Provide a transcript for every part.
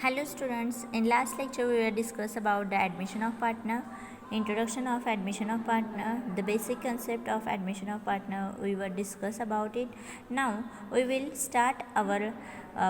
Hello students, in last lecture we will discuss about the admission of partner, introduction of admission of partner, the basic concept of admission of partner we will discuss about it. Now we will start our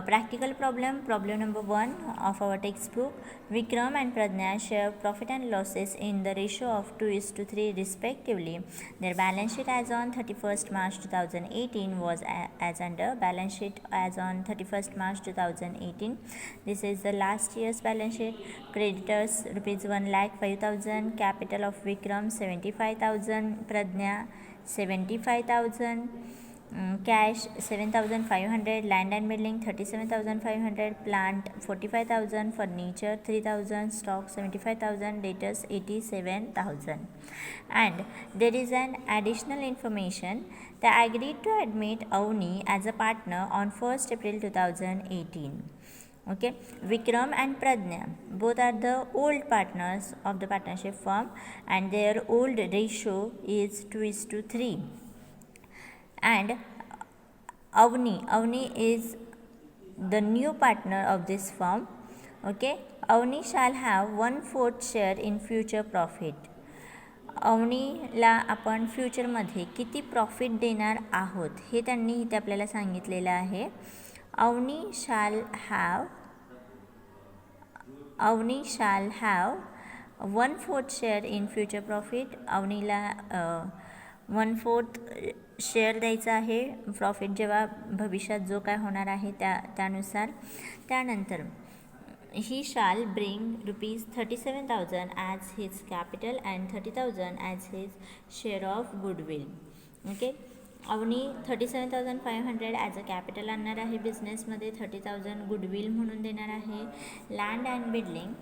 practical problem number 1 of our textbook. Vikram and Pradnya share profit and losses in the ratio of 2:3 respectively. Their balance sheet as on 31st March 2018 was as under balance sheet as on 31st March 2018. This is the last year's balance sheet. Creditors rupees 1,05,000, capital of Vikram 75,000, Pradnya 75,000, cash 7,500, land and building 37,500, plant 45,000, furniture 3,000, stock 75,000, debtors 87,000. And there is an additional information. They agreed to admit Avni as a partner on 1st April 2018. Okay, Vikram and Pradnya both are the old partners of the partnership firm and their old ratio is 2:3. And Avni is the new partner of this firm. Okay, Avni shall have 1/4 share in future profit. अवनीला आपण फ्युचरमध्ये किती profit देणार आहोत हे त्यांनी इथे आपल्याला सांगितलेलं आहे. Avani shall have 1/4 share in future profit. अवनीला 1/4 शेअर द्यायचा आहे प्रॉफिट जेव्हा भविष्यात जो काय होणार आहे त्यानुसार. त्यानंतर he shall bring rupees 37,000 as his capital and 30,000 as his share of goodwill. Okay, Avani 37,500 as a capital आणणार आहे बिझनेसमध्ये, 30,000 गुडविल म्हणून देणार आहे. Land and building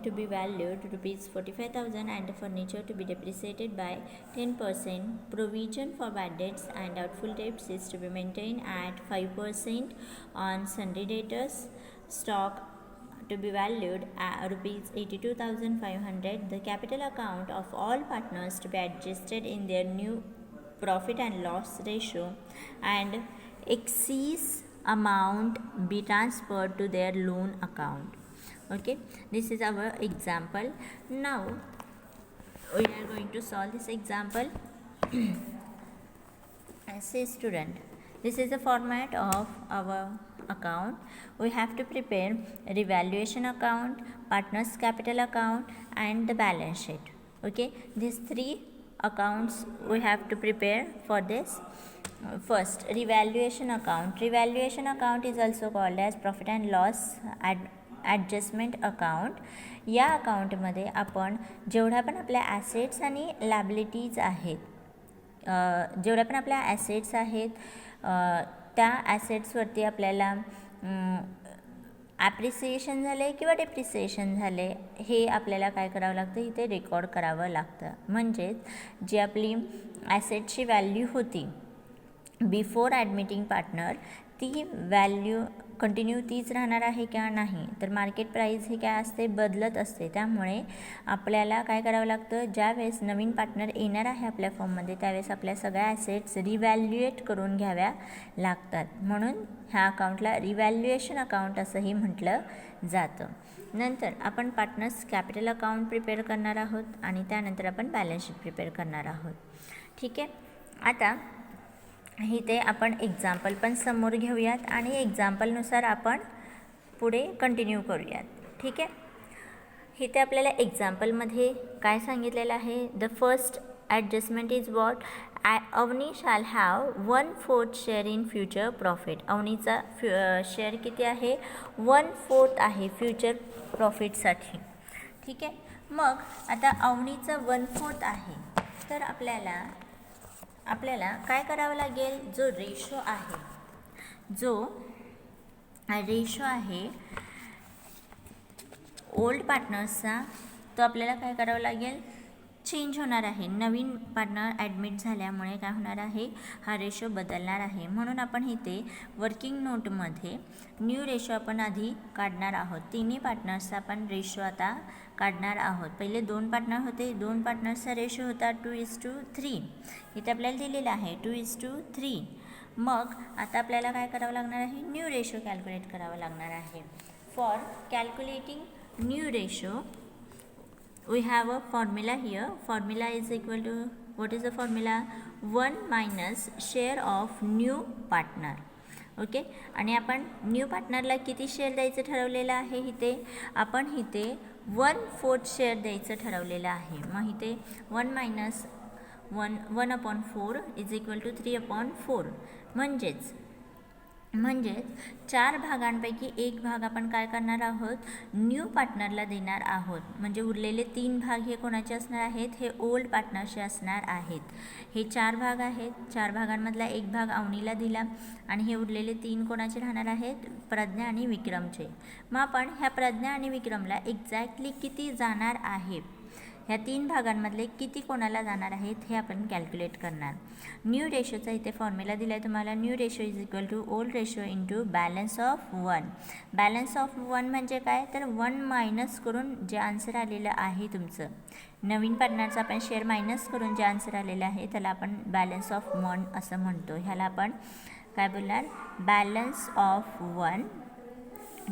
to be valued rupees 45,000 and furniture to be depreciated by 10%. Provision for bad debts and doubtful debts is to be maintained at 5% on sundry debtors. Stock to be valued at rupees 82,500. The capital account of all partners to be adjusted in their new profit and loss ratio, and excess amount be transferred to their loan account. Okay, this is our example. Now we are going to solve this example. Say student, this is the format of our account. We have to prepare revaluation account, partners capital account, and the balance sheet. Okay, these three accounts we have to prepare for this. First, revaluation account. Revaluation account is also called as profit and loss adjustment account. या अकाउंटमध्ये आपण जेवढ्या पण आपल्या assets आणि liabilities आहेत, जेवढ्या पण आपल्या ॲसेट्स आहेत त्या ॲसेट्सवरती आपल्याला ॲप्रिसिएशन झाले किंवा डेप्रिसिएशन झाले हे आपल्याला काय करावं लागतं, इथे रेकॉर्ड करावं लागतं. म्हणजेच जी आपली ॲसेटची व्हॅल्यू होती बिफोर ॲडमिटिंग पार्टनर ती व्हॅल्यू कंटिन्यू तीच राहणार आहे किंवा नाही, तर मार्केट प्राईस हे काय असते, बदलत असते. त्यामुळे आपल्याला काय करावं लागतं, ज्यावेळेस नवीन पार्टनर येणार आहे आपल्या फर्ममध्ये त्यावेळेस आपल्या सगळ्या ॲसेट्स रिव्हॅल्युएट करून घ्याव्या लागतात. म्हणून ह्या अकाउंटला रिव्हॅल्युएशन अकाउंट असंही म्हटलं जातं. नंतर आपण पार्टनर्स कॅपिटल अकाउंट प्रिपेअर करणार आहोत आणि त्यानंतर आपण बॅलन्स शीट प्रिपेअर करणार आहोत. ठीक आहे, आता इथे आपण एक्झाम्पल पण समोर घेऊयात आणि एक्झाम्पलनुसार आपण पुढे कंटिन्यू करूयात. ठीक आहे, इथे आपल्याला एक्झाम्पलमध्ये काय सांगितलेलं आहे, the first adjustment is what, Avani shall have 1/4 share in future profit. अवनीचा शेअर किती आहे, 1/4 आहे फ्युचर प्रॉफिटसाठी. ठीक आहे, मग आता अवनीचा 1/4 आहे तर आपल्याला काय करावं लागेल, जो रेशो आहे ओल्ड पार्टनर्सचा तो आपल्याला काय करावं लागेल, चेंज होणार आहे. नवीन पार्टनर ॲडमिट झाल्यामुळे काय होणार आहे, हा रेशो बदलणार आहे. म्हणून आपण इथे वर्किंग नोटमध्ये न्यू रेशो आपण आधी काढणार आहोत. तिन्ही पार्टनर्सचा आपण रेशो आता काढणार आहोत. पहिले 2 पार्टनर होते, 2 पार्टनर्सचा रेशो होता 2:3. इथे आपल्याला दिलेला आहे 2:3. मग आता आपल्याला काय करावं लागणार आहे, न्यू रेशो कॅल्क्युलेट करावं लागणार आहे. For calculating new ratio we have a formula here. Formula is equal to, what is the formula? 1 minus share of new partner. Okay, आणि आपण न्यू पार्टनरला किती शेअर द्यायचं ठरवलेलं आहे, इथे आपण इथे 1/4 शेअर द्यायचं ठरवलेलं आहे. मग इथे 1 मायनस 1/4 इज इक्वल टू 3/4. म्हणजेच 4 भागांपैकी एक भाग आपण काय करणार आहोत, न्यू पार्टनरला देणार आहोत. म्हणजे उरलेले 3 भाग हे कोणाचे असणार आहेत, हे ओल्ड पार्टनरचे असणार आहेत. हे 4 भाग आहेत, 4 भागांमधला एक भाग अवनीला दिला आणि हे उरलेले 3 कोणाचे राहणार आहेत, प्रज्ञा आणि विक्रमचे. मग आपण ह्या प्रज्ञा आणि विक्रमला एक्झॅक्टली किती जाणार आहे, ह्या 3 भागांमधले किती कोणाला जाणार आहेत हे आपण कॅल्क्युलेट करणार. न्यू रेशोचा इथे फॉर्म्युला दिला आहे तुम्हाला. New ratio is equal to old ratio into balance of 1. Balance of 1 म्हणजे काय, तर 1 मायनस करून जे आन्सर आलेलं आहे तुमचं, नवीन पार्टनरचा आपण शेअर मायनस करून जे आन्सर आलेलं आहे त्याला आपण बॅलन्स ऑफ 1 असं म्हणतो. ह्याला आपण काय बोलणार, बॅलन्स ऑफ 1.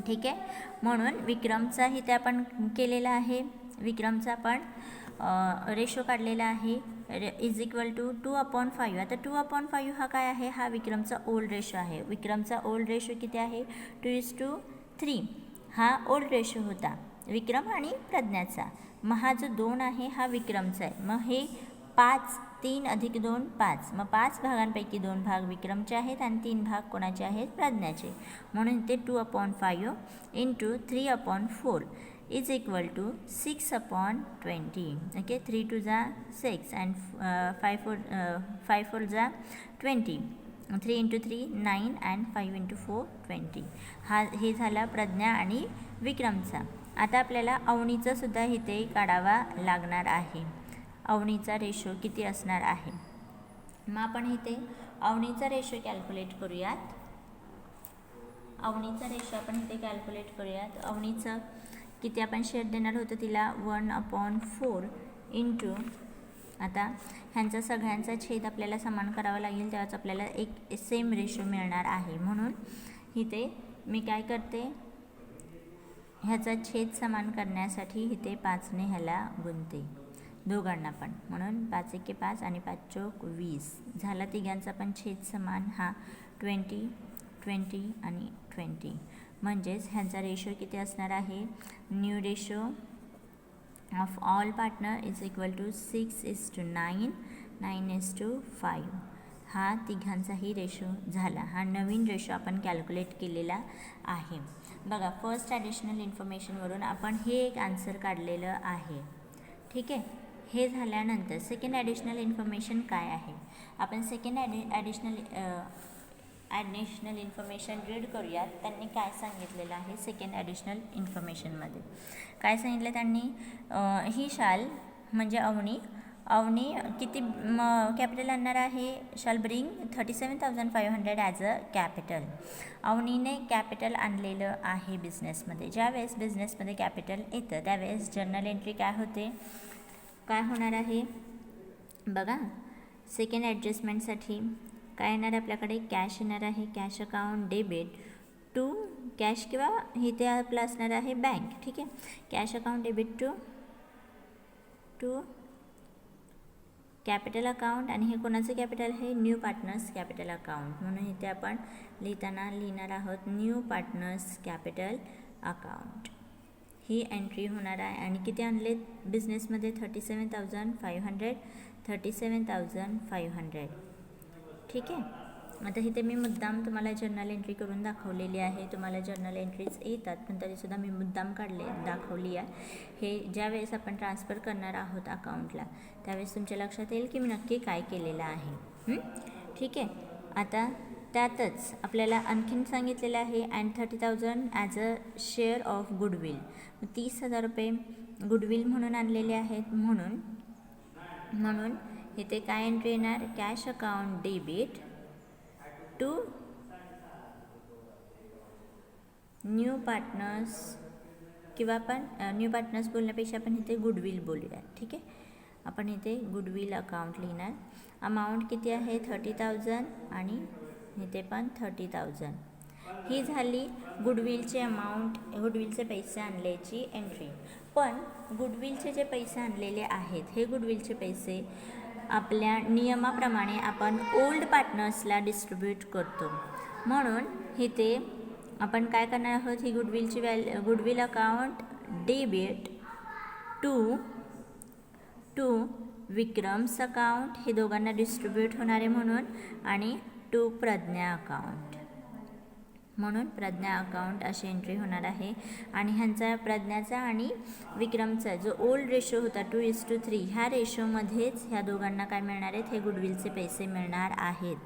ठीक आहे, म्हणून विक्रमचा इथे आपण केलेला आहे, विक्रमचा आपण रेशो काढलेला आहे, इज इक्वल टू 2/5. आता 2/5 हा काय आहे, हा विक्रमचा ओल्ड रेशो आहे. विक्रमचा ओल्ड रेशो किती आहे, 2:3. हा ओल्ड रेशो होता विक्रम आणि प्रज्ञाचा. मग हा जो 2 आहे हा विक्रमचा आहे. मग हे 5, 3 अधिक 2 5. मग 5 भागांपैकी 2 भाग विक्रमचे आहेत आणि 3 भाग कोणाचे आहेत, प्रज्ञाचे. म्हणून ते 2/5 into 3/4 is equal to 6/20. Okay, 3 2 जा 6 and 5 4 जा 20. 3 into 3 9 and 5 into 4 20. हा हे झाला प्रज्ञा आणि विक्रमचा. आता आपल्याला अवनीचा सुद्धा इथे काढावा लागणार आहे. अवनीचा रेशो किती असणार आहे, मग आपण इथे अवनीचा रेशो कॅल्क्युलेट करूयात. अवनीचा रेशो आपण इथे कॅल्क्युलेट करूयात. अवनीचं किती आपण शेअर देणार होतो तिला, 1/4 इंटू, आता ह्यांचा सगळ्यांचा छेद आपल्याला समान करावा लागेल, तेव्हाच आपल्याला एक सेम रेशो मिळणार आहे. म्हणून इथे मी काय करते, ह्याचा छेद समान करण्यासाठी इथे 5ने ह्याला गुणते दोघांना पण. म्हणून 5 एके 5 आणि 5 चोक 20 झाला. तिघांचा पण छेद समान, हा 20 20 आणि 20. म्हणजेच ह्यांचा रेशो किती असणार आहे, new ratio of all partner is equal to 6:9 9:5. हा तिघांचाही रेशो झाला. हा नवीन रेशो आपण कॅल्क्युलेट केलेला आहे. बघा, फर्स्ट ॲडिशनल इन्फॉर्मेशनवरून आपण हे एक आन्सर काढलेलं आहे. ठीक आहे, हे झाल्यानंतर सेकंड ॲडिशनल इन्फॉर्मेशन काय आहे, आपण सेकंड ॲडिशनल इन्फॉर्मेशन रीड करूयात. त्यांनी काय सांगितलेलं आहे सेकंड ॲडिशनल इन्फॉर्मेशनमध्ये. काय सांगितलं त्यांनी, ही शाल म्हणजे अवनी किती कॅपिटल आणणार आहे, shall bring 37,500 as a capital. अवनीने कॅपिटल आणलेलं आहे बिझनेसमध्ये. ज्यावेळेस बिझनेसमध्ये कॅपिटल येतं त्यावेळेस जर्नल एंट्री काय होते, काय होणार आहे बघा. सेकंड ॲडजस्टमेंटसाठी काय येणार आहे आपल्याकडे, कॅश येणार आहे, cash account debit to cash किंवा इथे आपलं असणार आहे बँक. ठीक आहे, cash account debit to capital account, आणि हे कोणाचं कॅपिटल आहे, न्यू पार्टनर्स कॅपिटल अकाउंट. म्हणून इथे आपण लिहिताना लिहिणार आहोत न्यू पार्टनर्स कॅपिटल अकाउंट. ही एंट्री होणार आहे. आणि किती आणले बिझनेसमध्ये, 37,500. ठीक आहे, आता इथे मी मुद्दाम तुम्हाला जर्नल एंट्री करून दाखवलेली आहे. तुम्हाला जर्नल एंट्रीज येतात पण तरीसुद्धा मी मुद्दाम दाखवली आहे. हे ज्यावेळेस आपण ट्रान्सफर करणार आहोत अकाउंटला त्यावेळेस तुमच्या लक्षात येईल की मी नक्की काय केलेलं आहे. ठीक आहे, आता त्यातच आपल्याला आणखीन सांगितलेलं आहे and 30,000 as a share of goodwill. 30,000 रुपये गुडविल म्हणून आणलेले आहेत. म्हणून इथे काय एंट्री येणार, cash account debit to new partners, किंवा आपण न्यू पार्टनर्स बोलण्यापेक्षा आपण इथे गुडविल बोलूया. ठीक आहे, आपण इथे गुडविल अकाउंट लिहिणार. अमाऊंट किती आहे, 30,000 आणि इथे पण 30,000. ही झाली गुडविलचे अमाऊंट, गुडविलचे पैसे आणल्याची एंट्री. पण गुडविलचे जे पैसे आणलेले आहेत हे गुडविलचे पैसे आपल्या नियमाप्रमाणे आपण ओल्ड पार्टनर्सला डिस्ट्रीब्यूट करतो. म्हणून इथे आपण काय करणार आहोत, ही गुडविलची goodwill account debit to Vikram's account, हे दोघांना डिस्ट्रीब्यूट होणार आहे म्हणून, आणि टू प्रज्ञा अकाउंट, म्हणून प्रज्ञा अकाउंट अशी एंट्री होणार आहे. आणि ह्यांचा प्रज्ञाचा आणि विक्रमचा जो ओल्ड रेशो होता 2:3, ह्या रेशोमध्येच ह्या दोघांना काय मिळणार आहेत, हे गुडविलचे पैसे मिळणार आहेत.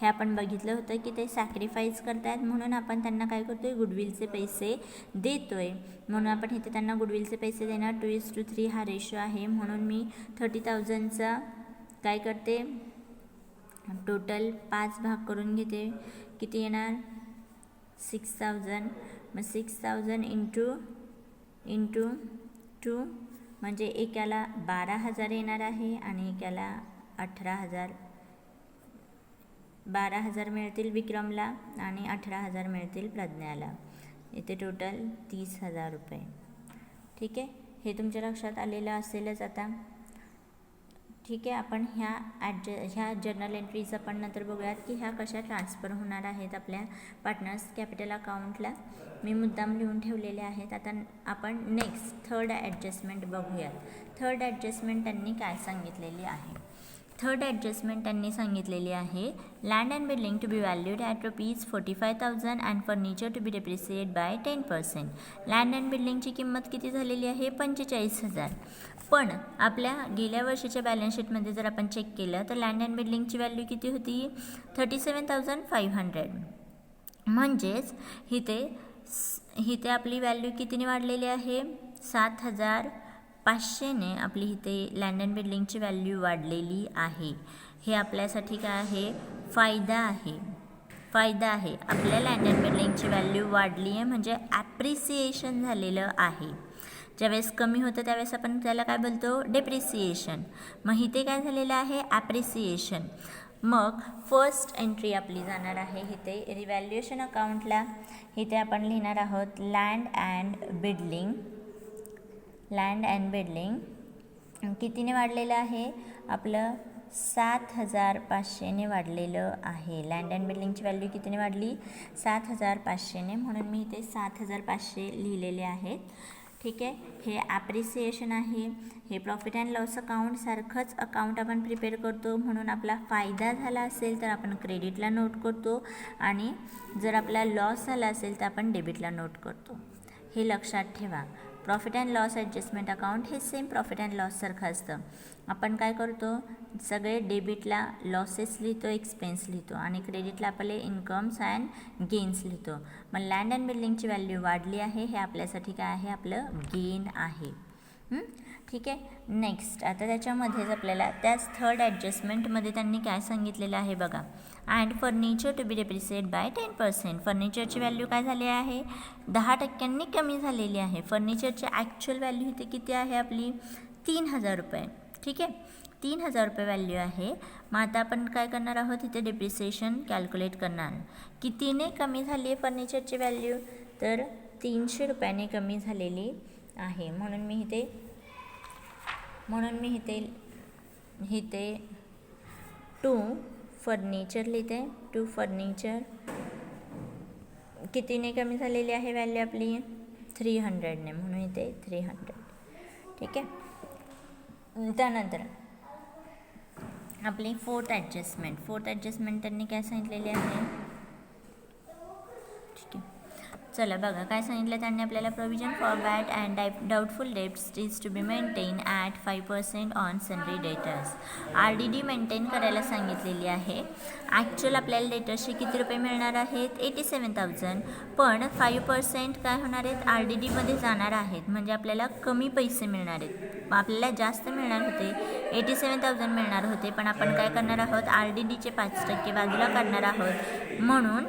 हे आपण बघितलं होतं की ते सॅक्रिफाईस करतायत म्हणून आपण त्यांना काय करतोय, गुडविलचे पैसे देतोय. म्हणून आपण इथे त्यांना गुडविलचे पैसे देणार. 2:3 हा रेशो आहे म्हणून मी 30,000चा काय करते, टोटल 5 भाग करून घेते. किती येणार, 6,000. मग 6,000 इंटू 2 म्हणजे एकाला 12,000 येणार आहे आणि एकाला 18,000. 12,000 मिळतील विक्रमला आणि 18,000 मिळतील प्रज्ञाला. इथे टोटल 30,000 रुपये. ठीक आहे, हे तुमच्या लक्षात आलेलं असेलच आता. ठीक आहे, आपण ह्या जर्नल एंट्रीज आपण नंतर बघूयात की ह्या कशा ट्रान्सफर होणार आहेत आपल्या पार्टनर्स कॅपिटल अकाउंटला. मी मुद्दाम लिहून ठेवलेले आहेत. आता आपण नेक्स्ट थर्ड ॲडजस्टमेंट बघूयात. थर्ड ॲडजस्टमेंट त्यांनी काय सांगितलेली आहे. थर्ड ॲडजस्टमेंट त्यांनी सांगितलेली आहे, land and building to be valued at ₹45,000 and furniture to be depreciate by 10%. Land and बिल्डिंगची किंमत किती झालेली आहे, 45,000. पण आपल्या गेल्या वर्षीच्या बॅलन्स शीटमध्ये जर आपण चेक केलं तर लँड अँड बिल्डिंगची व्हॅल्यू किती होती, 37,500. म्हणजेच इथे आपली व्हॅल्यू कितीने वाढलेली आहे, 7,500ने आपली इथे लँड अँड बिल्डिंगची व्हॅल्यू वाढलेली आहे. हे आपल्यासाठी काय आहे, फायदा आहे. आपल्या लँड अँड बिल्डिंगची व्हॅल्यू वाढली आहे म्हणजे ॲप्रिसिएशन झालेलं आहे. ज्यावेळेस कमी होतं त्यावेळेस आपण त्याला काय बोलतो, डेप्रिसिएशन. मग इथे काय झालेलं आहे, ॲप्रिसिएशन. मग फर्स्ट एंट्री आपली जाणार आहे इथे रिव्हॅल्युएशन अकाउंटला. इथे आपण लिहिणार आहोत लँड अँड बिल्डिंग कितीने वाढलेलं आहे, आपलं 7,500ने वाढलेलं आहे. लँड अँड बिल्डिंगची व्हॅल्यू कितीने वाढली, 7,500ने, म्हणून मी इथे 7,500 लिहिलेले आहेत. ठीक आहे, हे ॲप्रिसिएशन आहे. हे प्रॉफिट अँड लॉस अकाउंट सारखंच अकाउंट आपण प्रिपेअर करतो. म्हणून आपला फायदा झाला असेल तर आपण क्रेडिटला नोट करतो आणि जर आपला लॉस झाला असेल तर आपण डेबिटला नोट करतो. हे लक्षात ठेवा. Profit and loss adjustment account हे सेम प्रॉफिट अँड लॉससारखं असतं. आपण काय करतो, सगळे डेबिटला लॉसेस लिहितो, एक्सपेन्स लिहितो आणि क्रेडिटला आपले इन्कम्स अँड गेन्स लिहितो. मग लँड अँड बिल्डिंगची व्हॅल्यू वाढली आहे, हे आपल्यासाठी काय आहे, आपलं गेन आहे. ठीक आहे, नेक्स्ट आता त्याच्यामध्येच आपल्याला त्याच थर्ड ॲडजस्टमेंटमध्ये त्यांनी काय सांगितलेलं आहे बघा, and furniture to be depreciate by 10%. फर्निचरची व्हॅल्यू काय झाली आहे, 10% कमी झालेली आहे. फर्निचरची ॲक्च्युअल व्हॅल्यू इथे किती आहे आपली, 3,000 रुपये. ठीक आहे, 3,000 रुपये व्हॅल्यू आहे. मग आता आपण काय करणार आहोत, इथे डेप्रिसिएशन कॅल्क्युलेट करणार. कितीने कमी झाली आहे फर्निचरची व्हॅल्यू, तर 300 रुपयाने कमी झालेली आहे. म्हणून मी इथे टू फर्निचर लिहिते. टू फर्निचर कितीने कमी झालेली आहे व्हॅल्यू आपली, 300ने, म्हणून इथे 300. ठीक आहे, त्यानंतर आपली फोर्थ ॲडजस्टमेंट त्यांनी काय सांगितलेली आहे. ठीक आहे, चला बघा काय सांगितलं त्यांनी आपल्याला, provision for bad and doubtful debts is to be maintain at 5% on sundry debtors. RDD maintain करायला सांगितलेली आहे. ॲक्च्युअल आपल्याला डेटर्सचे किती रुपये मिळणार आहेत, 87,000. पण 5% काय होणार आहेत, RDDमध्ये जाणार आहेत, म्हणजे आपल्याला कमी पैसे मिळणार आहेत. आपल्याला जास्त मिळणार होते, 87,000 मिळणार होते, पण आपण काय करणार आहोत, RDDचे 5% बाजूला काढणार आहोत. म्हणून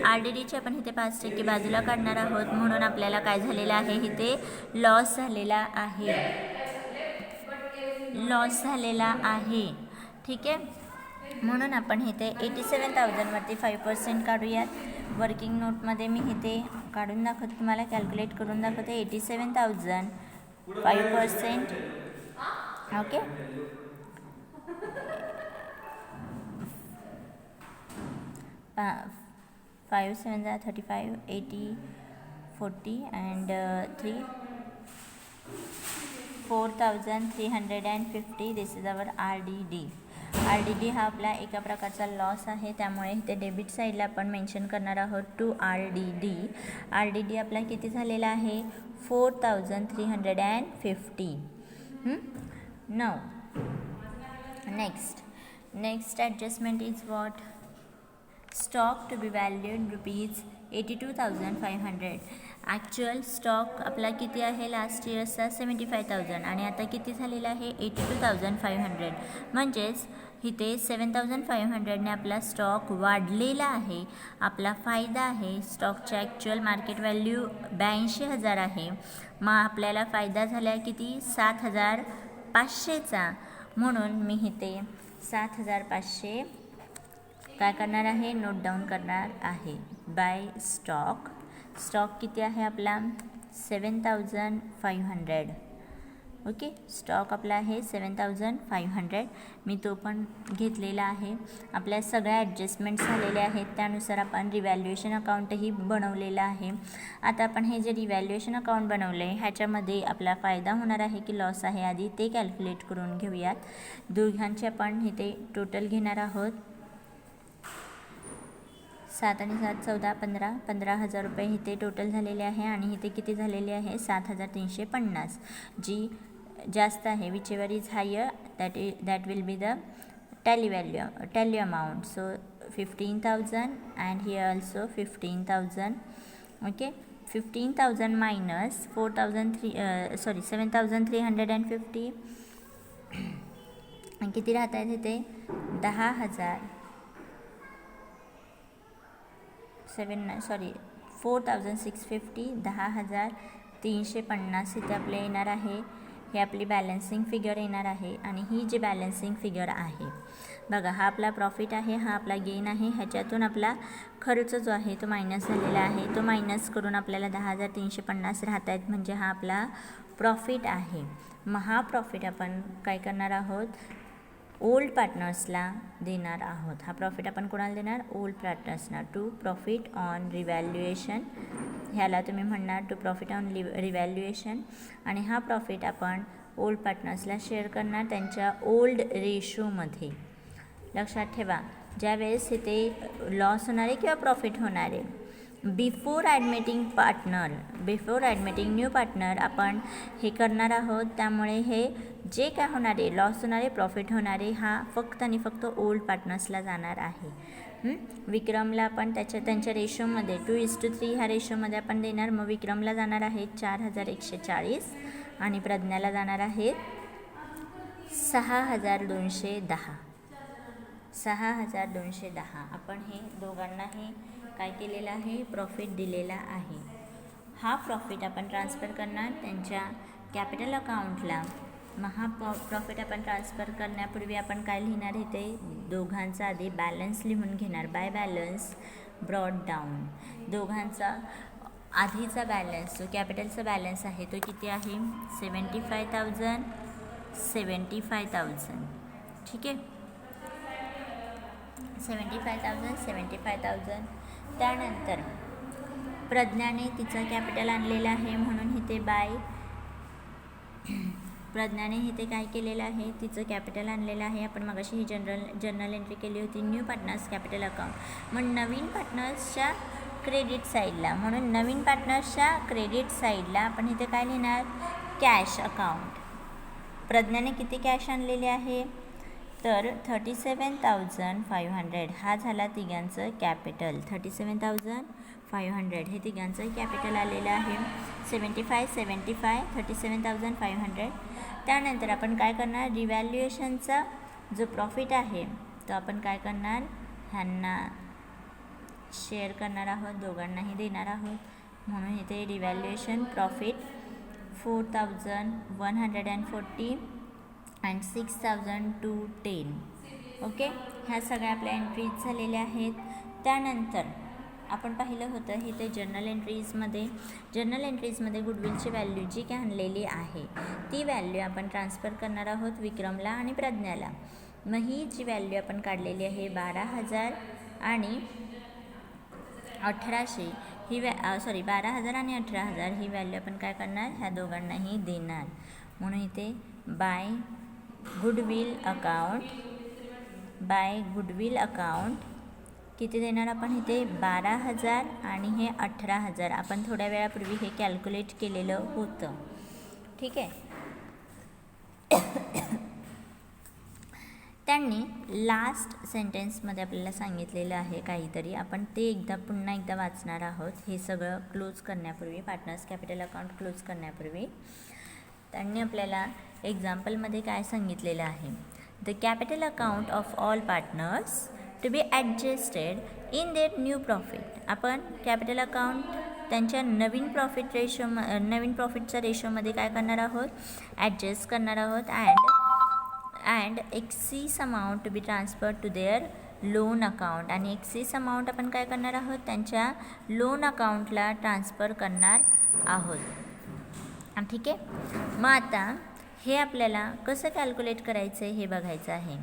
RDDचे आपण इथे 5% बाजूला काढणार आहोत. म्हणून आपल्याला काय झालेलं आहे, इथे लॉस झालेला आहे. ठीक आहे, म्हणून आपण इथे 87,000वरती 5% काढूयात. वर्किंग नोटमध्ये मी इथे काढून दाखवते, तुम्हाला कॅल्क्युलेट करून दाखवते. 87,000 5%. Okay, 5 7 35, 80, 40 and 3 4,350. This is our RDD. RDD हा आपला एका प्रकारचा लॉस आहे, त्यामुळे इथे डेबिट साईडला आपण मेन्शन करणार आहोत टू RDD. RDD आपला किती झालेला आहे? 4,350. Now next adjustment is what? Stock to be valued ₹82,500. Actual stock आपला किती आहे? लास्ट इयर्सचा 75,000 आणि आता किती झालेला आहे? 82,500. म्हणजेच इथे 7,500ने आपला स्टॉक वाढलेला आहे. आपला फायदा आहे. स्टॉकची ॲक्च्युअल मार्केट व्हॅल्यू 82,000 आहे. मग आपल्याला फायदा झाला किती? 7,500चा. म्हणून मी इथे 7,500 काय करणार आहे? नोट डाऊन करणार आहे. बाय स्टॉक किती आहे आपला? 7,500. ओके, स्टॉक आपला आहे 7,500. मी तो पण घेतलेला आहे. आपल्या सगळ्या ॲडजस्टमेंट झालेल्या आहेत, त्यानुसार आपण रिव्हॅल्युएशन अकाउंटही बनवलेलं आहे. आता आपण हे जे रिव्हॅल्युएशन अकाउंट बनवलं आहे ह्याच्यामध्ये आपला फायदा होणार आहे की लॉस आहे, आधी ते कॅल्क्युलेट करून घेऊयात. दोघांचे आपण इथे टोटल घेणार आहोत. 7 आणि 7 14 15,000 रुपये इथे टोटल झालेले आहे. आणि इथे किती झालेले आहे? 7,350. जी जास्त आहे, whichever is higher that will be the tally amount. So 15,000 and here also 15,000. Okay, 15,000 minus 7,350. किती राहत आहेत इथे? 10,000 4,650. 10,350 इथे आपले येणार आहे. हे आपली बॅलन्सिंग फिगर येणार आहे. आणि ही जी बॅलन्सिंग फिगर आहे बघा, हा आपला प्रॉफिट आहे, हा आपला गेन आहे. ह्याच्यातून आपला खर्च जो आहे तो मायनस झालेला आहे. तो मायनस करून आपल्याला 10,350 राहत आहेत, म्हणजे हा आपला प्रॉफिट आहे. मग हा प्रॉफिट आपण काय करणार आहोत? ओल्ड पार्टनर्सला देणार आहोत. हा प्रॉफिट आपण कोणाला देणार? ओल्ड पार्टनर्सना. टू प्रॉफिट ऑन रिव्हॅल्युएशन, ह्याला तुम्ही म्हणणार टू प्रॉफिट ऑन रिव्हॅल्युएशन. आणि हा प्रॉफिट आपण ओल्ड पार्टनर्सला शेअर करणार त्यांच्या ओल्ड रेशोमध्ये. लक्षात ठेवा, ज्यावेळेस इथे लॉस होणार आहे किंवा प्रॉफिट होणार आहे, बिफोर ॲडमिटिंग न्यू पार्टनर आपण हे करणार आहोत. त्यामुळे हे जे काय होणार आहे, लॉस होणारे, प्रॉफिट होणारे, हा फक्त आणि फक्त ओल्ड पार्टनर्सला जाणार आहे. विक्रमला आपण त्यांच्या रेशोमध्ये 2:3 ह्या रेशोमध्ये आपण देणार. मग विक्रमला जाणार आहेत 4,140 आणि प्रज्ञाला जाणार आहेत 6,210. 6,210. आपण हे दोघांनाही काय केलेलं आहे? प्रॉफिट दिलेला आहे. हा प्रॉफिट आपण ट्रान्सफर करणार त्यांच्या कॅपिटल अकाउंटला. मग हा प्रॉफिट आपण ट्रान्सफर करण्यापूर्वी आपण काय लिहिणार इथे? दोघांचा आधी बॅलन्स लिहून घेणार. By balance brought down. दोघांचा आधीचा बॅलन्स जो कॅपिटलचा बॅलन्स आहे तो किती आहे? 75,000. ठीक आहे, 75,000. त्यानंतर प्रज्ञाने तिचं कॅपिटल आणलेलं आहे, म्हणून इथे प्रज्ञाने इथे काय केलेलं आहे? तिचं कॅपिटल आणलेलं आहे. आपण मगाशी ही जर्नल एंट्री केली होती. New partners capital account. मग नवीन पार्टनर्सच्या क्रेडिट साईडला, म्हणून नवीन पार्टनर्सच्या क्रेडिट साईडला आपण इथे काय लिहिणार? Cash account. प्रज्ञाने किती कॅश आणलेली आहे? तर 37,500. हा झाला तिघांचं कॅपिटल. 37,500 हे तिघांचं कॅपिटल आलेलं आहे. 75, 37,500. त्यानंतर आपण काय करणार? रिव्हॅल्युएशनचा जो प्रॉफिट आहे तो आपण काय करणार? ह्यांना शेअर करणार आहोत, दोघांनाही देणार आहोत. म्हणून इथे रिव्हॅल्युएशन प्रॉफिट 4,140 and 6,210. ओके, ह्या सगळ्या आपल्या एंट्रीज झालेल्या आहेत. त्यानंतर आपण पाहिलं होतं इथे जर्नल एंट्रीजमध्ये गुडविलची व्हॅल्यू जी काय आणलेली आहे ती व्हॅल्यू आपण ट्रान्सफर करणार आहोत विक्रमला आणि प्रज्ञाला. मग ही जी व्हॅल्यू आपण काढलेली आहे 12,000 आणि 1800 ही 12,000 आणि 18,000 ही व्हॅल्यू आपण काय करणार, ह्या दोघांनाही देणार. म्हणून इथे बाय गुडविल अकाउंट किती देणार आपण इथे 12,000 आणि हे 18,000. आपण थोड्या वेळापूर्वी हे कॅल्क्युलेट केलेलं होतं. ठीक आहे. त्यांनी लास्ट सेंटेन्समध्ये आपल्याला सांगितलेलं आहे काहीतरी, आपण ते पुन्हा एकदा वाचणार आहोत. हे सगळं क्लोज करण्यापूर्वी, पार्टनर्स कॅपिटल अकाउंट क्लोज करण्यापूर्वी त्यांनी आपल्याला एक्झाम्पलमध्ये काय सांगितलेलं आहे, the capital account of all partners to be adjusted in their new profit. आपण कॅपिटल अकाउंट त्यांच्या नवीन प्रॉफिटच्या रेशोमध्ये काय करणार आहोत, ॲडजस्ट करणार आहोत. And excess amount to be transfer to their loan account. आणि एक्सीस अमाऊंट आपण काय करणार आहोत, त्यांच्या लोन अकाउंटला ट्रान्सफर करणार आहोत. ठीक आहे. मग आता हे आपल्याला कसं कॅल्क्युलेट करायचं आहे हे बघायचं आहे.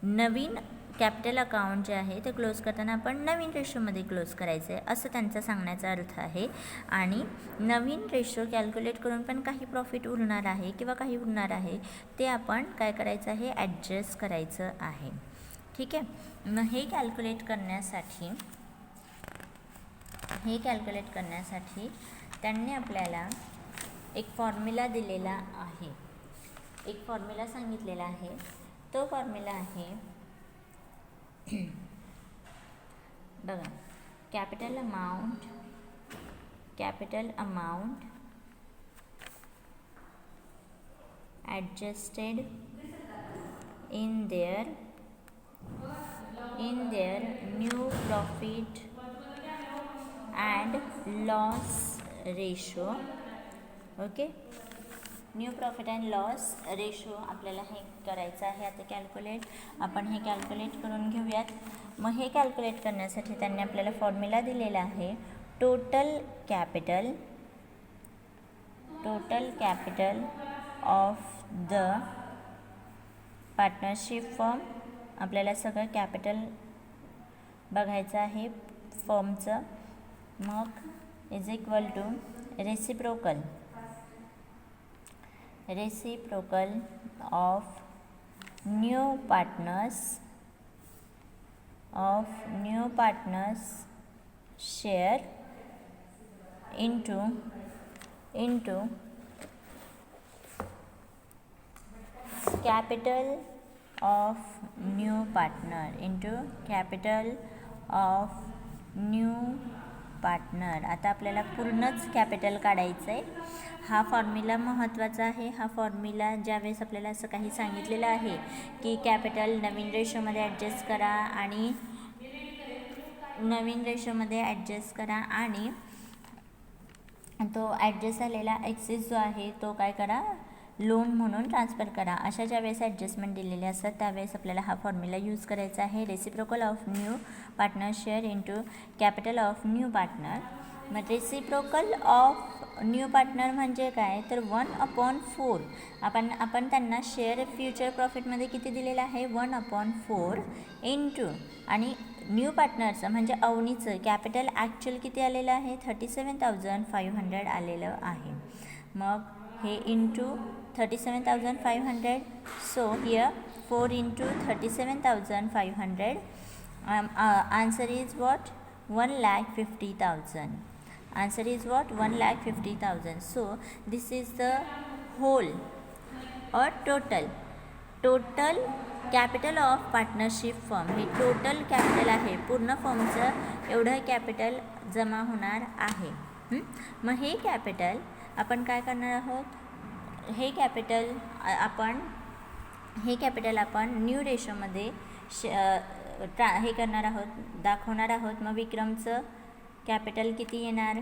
नवीन कॅपिटल अकाउंट जे आहे ते क्लोज करताना आपण नवीन रेशोमध्ये क्लोज करायचं आहे असं त्यांचा सांगण्याचा अर्थ आहे. आणि नवीन रेशो कॅल्क्युलेट करून पण काही प्रॉफिट उरणार आहे किंवा काही उरणार आहे ते आपण काय करायचं आहे, ॲडजस्ट करायचं आहे. ठीक आहे. मग हे कॅल्क्युलेट करण्यासाठी त्यांनी आपल्याला एक फॉर्म्युला दिलेला आहे, एक फॉर्म्युला सांगितलेला आहे. तो फॉर्म्युला आहे बघा, capital amount adjusted in their new profit and loss ratio. Okay, new profit and loss ratio आपल्याला हे करायचं आहे आता कॅल्क्युलेट. आपण हे कॅल्क्युलेट करून घेऊयात. मग हे कॅल्क्युलेट करण्यासाठी त्यांनी आपल्याला फॉर्म्युला दिलेला आहे, total capital of the partnership firm. आपल्याला सगळं कॅपिटल बघायचं आहे फर्मचं. मग is equal to reciprocal of new partners share into capital of new partner. आता आपल्याला पूर्णच कॅपिटल काढायचं आहे. हा फॉर्म्युला महत्त्वाचा आहे. हा फॉर्म्युला ज्यावेळेस आपल्याला असं काही सांगितलेलं आहे की कॅपिटल नवीन रेशोमध्ये ॲडजस्ट करा आणि तो ॲडजस्ट झालेला एक्सेस जो आहे तो काय करा, लोन म्हणून ट्रान्सफर करा. अशा ज्यावेळेस ॲडजस्टमेंट दिलेले असतात त्यावेळेस आपल्याला हा फॉर्म्युला यूज करायचा आहे. Reciprocal of new partner share into capital of new partner. मग रेसिप्रोकल ऑफ न्यू पार्टनर म्हणजे काय, तर 1/4. आपण त्यांना शेअर फ्युचर प्रॉफिटमध्ये किती दिलेलं आहे, 1/4 इंटू आणि न्यू पार्टनरचं म्हणजे अवनीचं कॅपिटल ॲक्च्युअल किती आलेलं आहे, 37,500 आलेलं आहे. मग हे into 37,500. So here 4 into 37,500. Answer is what, 1,50,000. Answer is what, 1,50,000. So this is the whole or total capital of partnership firm. हे टोटल कॅपिटल आहे, पूर्ण फर्मचं एवढं कॅपिटल जमा होणार आहे. मग हे कॅपिटल आपण काय करणार आहोत, हे कॅपिटल आपण न्यू रेशोमध्ये हे करणार आहोत, दाखवणार आहोत. मग विक्रमचं कॅपिटल किती येणार,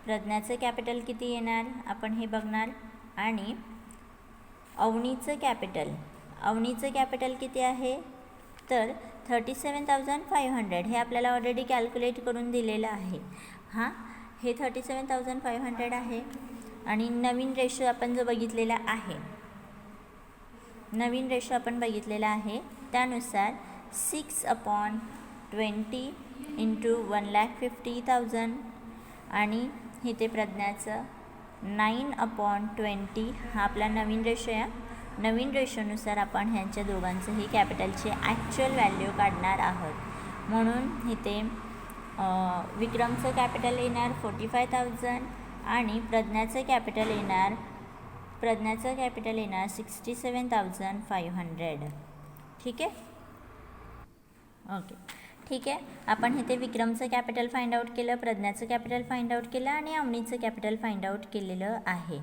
प्रज्ञाचं कॅपिटल किती येणार आपण हे बघणार. आणि अवनीचं कॅपिटल अवनीचं कॅपिटल किती आहे तर 37,500 हे आपल्याला ऑलरेडी कॅल्क्युलेट करून दिलेलं आहे. हां, हे 37,500 आहे. आणि नवीन रेशो आपण जो बघितलेला आहे, त्यानुसार 6/20 इंटू 1,50,000 आणि इथे प्रज्ञाचं 9/20 हा आपला नवीन रेशो आहे. नवीन रेशोनुसार आपण ह्यांच्या दोघांचंही कॅपिटलची ॲक्च्युअल व्हॅल्यू काढणार आहोत. म्हणून इथे विक्रमचं कॅपिटल येणार 45,000 आणि प्रज्ञाचं कॅपिटल येणार 67,500. ठीक आहे. ओके, ठीक आहे. आपण इथे विक्रमचं कॅपिटल फाइंड आउट केलं, प्रज्ञाचं कॅपिटल फाइंड आउट केलं आणि अवनीचं कॅपिटल फाइंड आउट केलेलं आहे.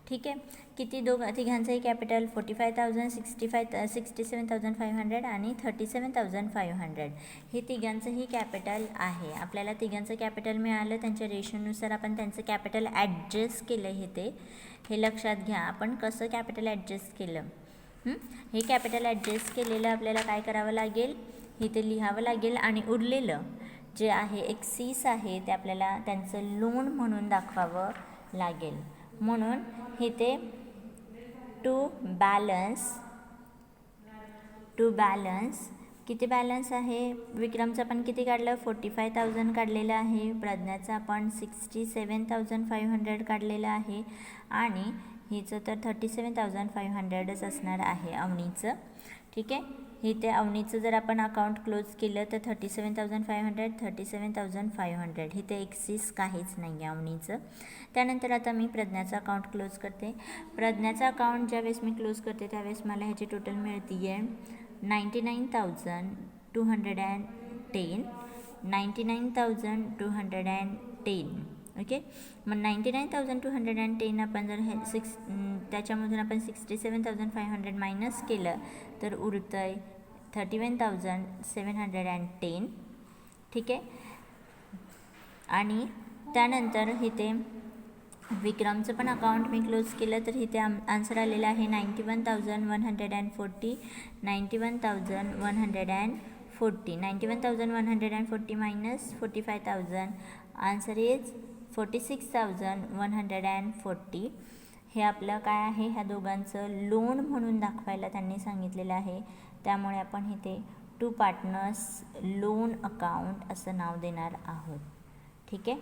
ठीक आहे. किती तिघांचंही कॅपिटल 45,000, 67,500 आणि 37,500 हे तिघांचंही कॅपिटल आहे. आपल्याला तिघांचं कॅपिटल मिळालं, त्यांच्या रेशोनुसार आपण त्यांचं कॅपिटल ॲडजस्ट केलं. हे लक्षात घ्या, आपण कसं कॅपिटल ॲडजस्ट केलं. हे कॅपिटल ॲडजस्ट केलेलं आपल्याला काय करावं लागेल, इथे लिहावं लागेल आणि उरलेलं जे आहे एक्सिस आहे ते आपल्याला त्यांचं लोन म्हणून दाखवावं लागेल. म्हणून इथे टू बॅलन्स किती बॅलन्स आहे, विक्रमचं आपण किती काढलं 45,000 काढलेलं आहे, प्रज्ञाचं आपण 67,500 काढलेलं आहे आणि हिचं तर 37,500च असणार आहे अवनीचं. ठीक आहे. इथे अवनीचं जर आपण अकाउंट क्लोज केलं तर 37,500 इथे एक्सिस काहीच नाही आहे अवनीचं. त्यानंतर आता मी प्रज्ञाचं अकाउंट क्लोज करते. प्रज्ञाचं अकाउंट ज्यावेळेस मी क्लोज करते त्यावेळेस मला ह्याची टोटल मिळते आहे 99,210. ओके, मग 99,210 आपण जर त्याच्यामधून आपण 67,500 मायनस केलं तर उरतं आहे 31,710. ठीक आहे. आणि त्यानंतर इथे विक्रमचं पण अकाउंट मी क्लोज केलं तर इथे आन्सर आलेलं आहे 91,140. 91,140 मायनस 45,000 आन्सर इज 46,140. हे आपलं काय आहे, ह्या दोघांचं लोन म्हणून दाखवायला त्यांनी सांगितलेलं आहे. त्यामुळे आपण इथे टू पार्टनर्स लोन अकाउंट असं नाव देणार आहोत. ठीक आहे.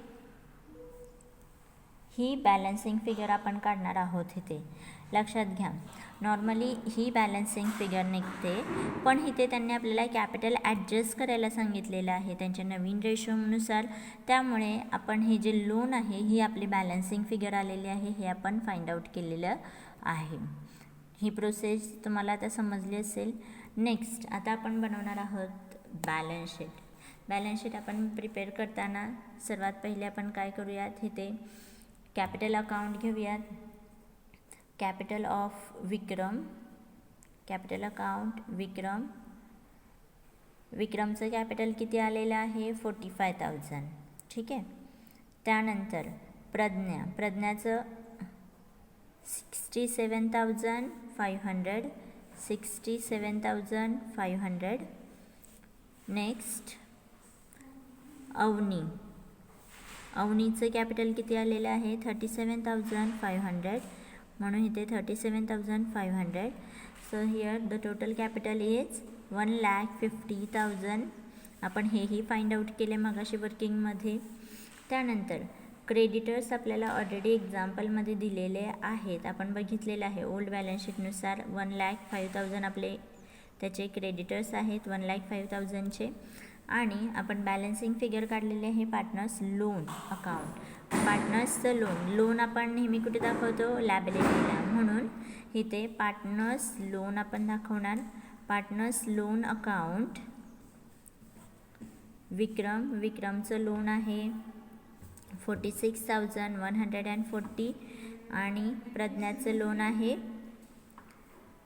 ही बॅलन्सिंग फिगर आपण काढणार आहोत. इथे लक्षात घ्या, नॉर्मली ही बॅलन्सिंग फिगर निघते, पण इथे त्यांनी आपल्याला कॅपिटल ॲडजस्ट करायला सांगितलेलं आहे त्यांच्या नवीन रेशोनुसार. त्यामुळे आपण हे जे लोन आहे ही आपली बॅलन्सिंग फिगर आलेली आहे, हे आपण फाइंड आउट केलेलं आहे. ही प्रोसेस तुम्हाला आता समजली असेल. नेक्स्ट आता आपण बनवणार आहोत बॅलन्स शीट. बॅलन्स शीट आपण प्रिपेअर करताना सर्वात पहिले आपण काय करूयात, इथे कॅपिटल अकाउंट घेऊयात. Capital of Vikram, capital account Vikram. विक्रमचं कॅपिटल किती आलेलं आहे 45,000. ठीक आहे. त्यानंतर प्रज्ञाचं 67,500. नेक्स्ट अवनीचं कॅपिटल किती आलेलं आहे 37,500. म्हणून इथे 37,500. So here the total capital is 1,50,000. आपण हेही फाइंड आउट केले मगाशी वर्किंगमध्ये. त्यानंतर क्रेडिटर्स आपल्याला ऑलरेडी एक्झाम्पलमध्ये दिलेले आहेत, आपण बघितलेलं आहे. ओल्ड बॅलन्स शीटनुसार 1,05,000 आपले त्याचे क्रेडिटर्स आहेत 1,05,000चे. आणि आपण बॅलन्सिंग फिगर काढलेली आहे पार्टनर्स लोन अकाउंट. पार्टनर्सचं लोन आपण नेहमी कुठे दाखवतो लॅबिलिटीला, म्हणून इथे पार्टनर्स लोन आपण दाखवणार. पार्टनर्स लोन अकाउंट विक्रमचं लोन आहे 46,140 आणि प्रज्ञाचं लोन आहे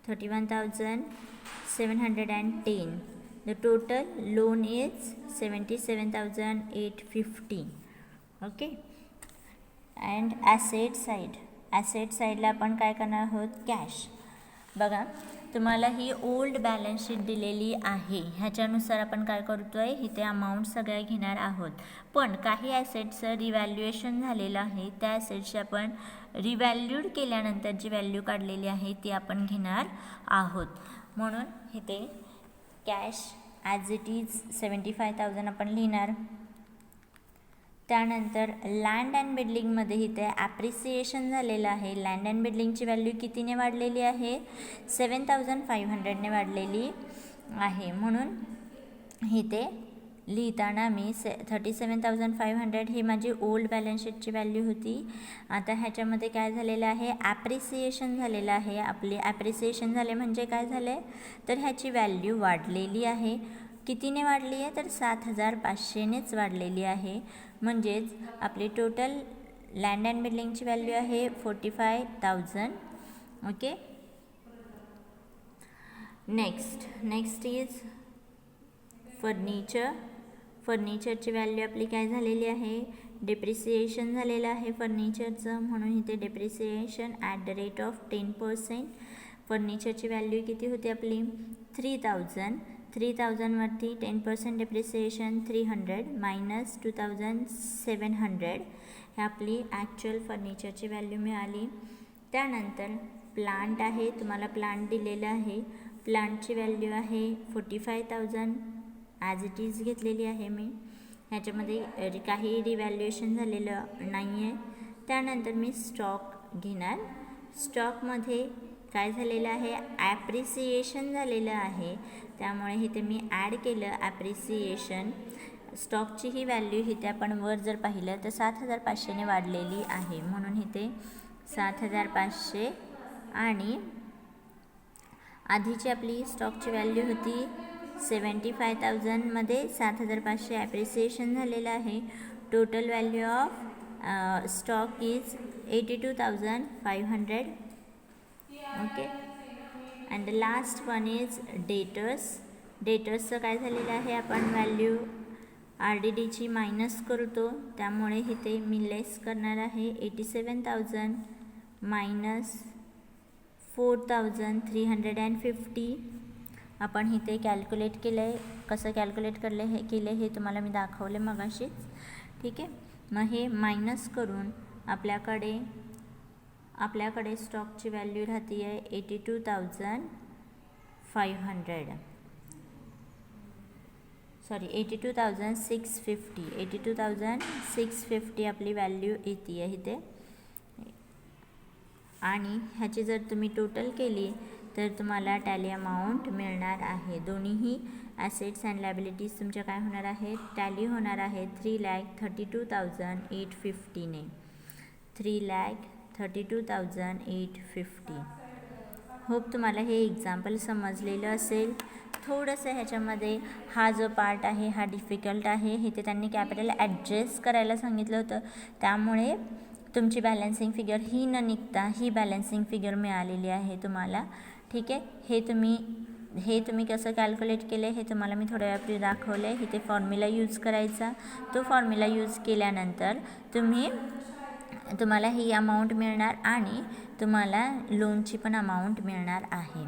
31,710. The total loan is 77,850. Okay. And asset साईडला आपण काय करणार आहोत, बघा, तुम्हाला ही ओल्ड बॅलन्स शीट दिलेली आहे. ह्याच्यानुसार आपण काय करतोय, इथे अमाऊंट सगळ्या घेणार आहोत. पण काही ॲसेटचं रिव्हॅल्युएशन झालेलं आहे, त्या ॲसेटची आपण रिव्हॅल्यूड केल्यानंतर जी व्हॅल्यू काढलेली आहे ती आपण घेणार आहोत. म्हणून इथे कॅश ॲज इट इज 75,000 आपण लिहिणार. त्यानंतर लँड अँड बिल्डिंगमध्ये इथे ॲप्रिसिएशन झालेलं आहे. लँड अँड बिल्डिंगची व्हॅल्यू कितीने वाढलेली आहे, 7,500ने वाढलेली आहे. म्हणून इथे लिहिताना मी 37,500 ही माझी ओल्ड बॅलन्स शीटची व्हॅल्यू होती. आता ह्याच्यामध्ये काय झालेलं आहे, ॲप्रिसिएशन झालेलं आहे. आपले ॲप्रिसिएशन झाले म्हणजे काय झाले, तर ह्याची व्हॅल्यू वाढलेली आहे. कितीने वाढली आहे, तर 7,500नेच वाढलेली आहे. म्हणजेच आपली टोटल लँड अँड बिल्डिंगची व्हॅल्यू आहे 45,000. ओके. नेक्स्ट इज फर्निचरची व्हॅल्यू आपली काय झालेली आहे, डेप्रिसिएशन झालेलं आहे फर्निचरचं. म्हणून इथे depreciation at the rate of 10%. फर्निचरची व्हॅल्यू किती होती आपली, 3,000. 3,000 वरती 10% डेप्रिसिएशन 300 मायनस 2,700 हे आपली ॲक्च्युअल फर्निचरची व्हॅल्यू मिळाली. त्यानंतर प्लांट आहे, तुम्हाला प्लांट दिलेलं आहे. प्लांटची व्हॅल्यू आहे 45,000 ॲज इट इज घेतलेली आहे मी. ह्याच्यामध्ये काही रिव्हॅल्युएशन झालेलं नाही आहे. त्यानंतर मी स्टॉक घेणार. स्टॉकमध्ये काय झालेलं आहे, ॲप्रिसिएशन झालेलं आहे. त्यामुळे इथे मी ॲड केलं ॲप्रिसिएशन. स्टॉकची ही व्हॅल्यू इथे आपण वर जर पाहिलं तर 7,500ने वाढलेली आहे. म्हणून इथे 7,500 आणि आधीची आपली स्टॉकची व्हॅल्यू होती 75,000 7,500 ॲप्रिसिएशन झालेलं आहे. Total value of stock is 82,500. Okay. And the last one is डेटर्सचं काय झालेलं आहे, आपण व्हॅल्यू RDDची मायनस करतो. त्यामुळे इथे मी लेस करणार आहे. 87,000 मायनस 4,350 आपण इथे कॅल्क्युलेट केलं आहे. कसं कॅल्क्युलेट केलं हे तुम्हाला मी दाखवले मगाशीच. ठीक आहे. मग हे मायनस करून आपल्याकडे स्टॉकची व्हॅल्यू राहते आहे 82,650. 82,650 आपली व्हॅल्यू येते आहे इथे. आणि ह्याची जर तुम्ही टोटल केली तर तुम्हाला टॅली अमाऊंट मिळणार आहे. दोन्हीही ॲसेट्स अँड लायबिलिटीज तुमच्या काय होणार आहेत, टॅली होणार आहे 3,32,850ने. 3,32,850. होप तुम्हाला हे एक्झाम्पल समजलेलं असेल. थोडंसं ह्याच्यामध्ये हा जो पार्ट आहे हा डिफिकल्ट आहे. इथे त्यांनी कॅपिटल ॲडजस्ट करायला सांगितलं होतं. त्यामुळे तुमची बॅलन्सिंग फिगर ही न निघता ही बॅलन्सिंग फिगर मिळालेली आहे तुम्हाला. ठीक आहे. हे तुम्ही कसं कॅल्क्युलेट केलं हे तुम्हाला मी थोड्या वेळापूर्वी दाखवलं आहे. इथे फॉर्म्युला यूज करायचा. तो फॉर्म्युला यूज केल्यानंतर तुम्हाला ही अमाऊंट मिळणार आणि तुम्हाला लोनची पण अमाऊंट मिळणार आहे.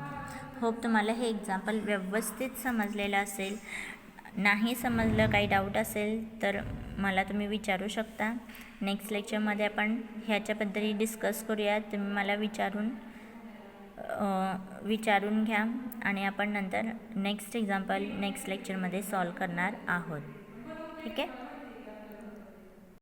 होप तुम्हाला हे एक्झाम्पल व्यवस्थित समजलेलं असेल. नाही समजलं, काही डाऊट असेल तर मला तुम्ही विचारू शकता. नेक्स्ट लेक्चरमध्ये आपण ह्याच्याबद्दल डिस्कस करूयात. तुम्ही मला विचारून घ्या आणि आपण नंतर नेक्स्ट एक्झाम्पल नेक्स्ट लेक्चरमध्ये सॉल्व करणार आहोत. ठीक आहे.